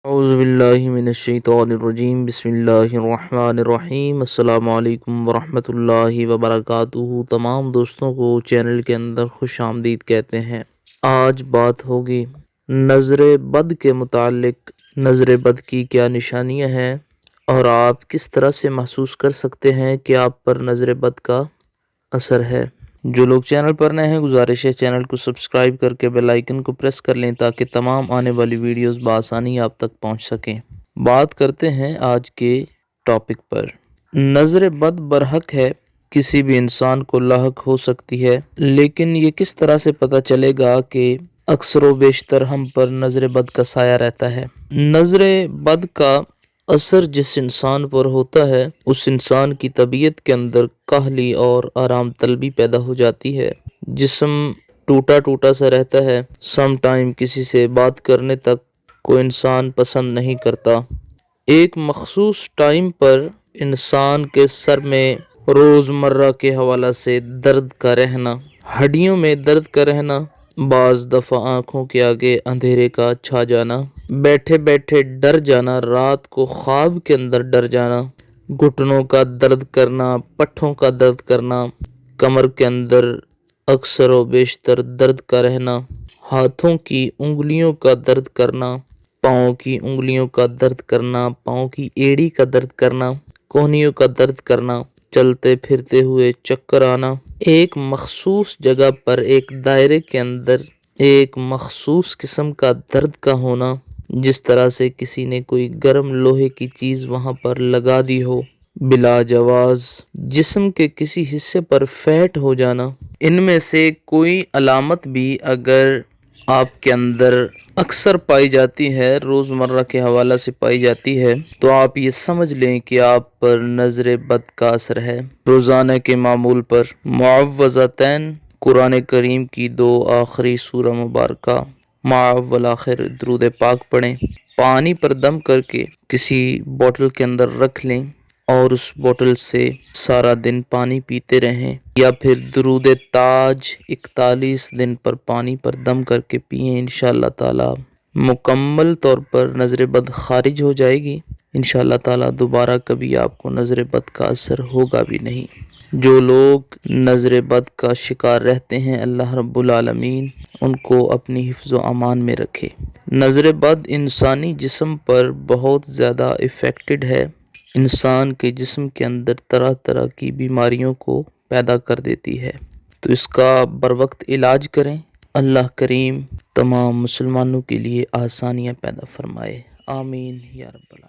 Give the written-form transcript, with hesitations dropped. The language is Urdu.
اعوذ باللہ من الشیطان الرجیم بسم اللہ الرحمن الرحیم السلام علیکم ورحمۃ اللہ وبرکاتہ۔ تمام دوستوں کو چینل کے اندر خوش آمدید کہتے ہیں۔ آج بات ہوگی نظر بد کے متعلق۔ نظر بد کی کیا نشانیاں ہیں اور آپ کس طرح سے محسوس کر سکتے ہیں کہ آپ پر نظر بد کا اثر ہے۔ جو لوگ چینل پر نئے ہیں گزارش ہے چینل کو سبسکرائب کر کے بیل آئیکن کو پریس کر لیں تاکہ تمام آنے والی ویڈیوز بآسانی آپ تک پہنچ سکیں۔ بات کرتے ہیں آج کے ٹاپک پر۔ نظر بد برحق ہے، کسی بھی انسان کو لاحق ہو سکتی ہے، لیکن یہ کس طرح سے پتہ چلے گا کہ اکثر و بیشتر ہم پر نظر بد کا سایہ رہتا ہے۔ نظر بد کا اثر جس انسان پر ہوتا ہے اس انسان کی طبیعت کے اندر کاہلی اور آرام طلبی پیدا ہو جاتی ہے۔ جسم ٹوٹا ٹوٹا سا رہتا ہے۔ سم ٹائم کسی سے بات کرنے تک کوئی انسان پسند نہیں کرتا۔ ایک مخصوص ٹائم پر انسان کے سر میں روزمرہ کے حوالہ سے درد کا رہنا، ہڈیوں میں درد کا رہنا، بعض دفعہ آنکھوں کے آگے اندھیرے کا چھا جانا، بیٹھے بیٹھے ڈر جانا، رات کو خواب کے اندر ڈر جانا، گھٹنوں کا درد کرنا، پٹھوں کا درد کرنا، کمر کے اندر اکثر و بیشتر درد کا رہنا، ہاتھوں کی انگلیوں کا درد کرنا، پاؤں کی انگلیوں کا درد کرنا، پاؤں کی ایڑی کا درد کرنا، کوہنیوں کا درد کرنا، چلتے پھرتے ہوئے چکر آنا، ایک مخصوص جگہ پر ایک دائرے کے اندر ایک مخصوص قسم کا درد کا ہونا، جس طرح سے کسی نے کوئی گرم لوہے کی چیز وہاں پر لگا دی ہو، بلا جواز جسم کے کسی حصے پر فیٹ ہو جانا۔ ان میں سے کوئی علامت بھی اگر آپ کے اندر اکثر پائی جاتی ہے، روزمرہ کے حوالہ سے پائی جاتی ہے، تو آپ یہ سمجھ لیں کہ آپ پر نظر بد کا اثر ہے۔ روزانہ کے معمول پر معوذتین، قرآن کریم کی 2 آخری سورہ مبارکہ والآخر درود پاک پڑھیں، پانی پر دم کر کے کسی بوتل کے اندر رکھ لیں اور اس بوتل سے سارا دن پانی پیتے رہیں، یا پھر درود تاج 41 دن پر پانی پر دم کر کے پئیں۔ انشاءاللہ تعالی مکمل طور پر نظر بد خارج ہو جائے گی۔ انشاءاللہ تعالی دوبارہ کبھی آپ کو نظر بد کا اثر ہوگا بھی نہیں۔ جو لوگ نظر بد کا شکار رہتے ہیں اللہ رب العالمین ان کو اپنی حفظ و امان میں رکھے۔ نظر بد انسانی جسم پر بہت زیادہ افیکٹڈ ہے، انسان کے جسم کے اندر طرح طرح کی بیماریوں کو پیدا کر دیتی ہے، تو اس کا بروقت علاج کریں۔ اللہ کریم تمام مسلمانوں کے لیے آسانیاں پیدا فرمائے، آمین یا رب العالمین۔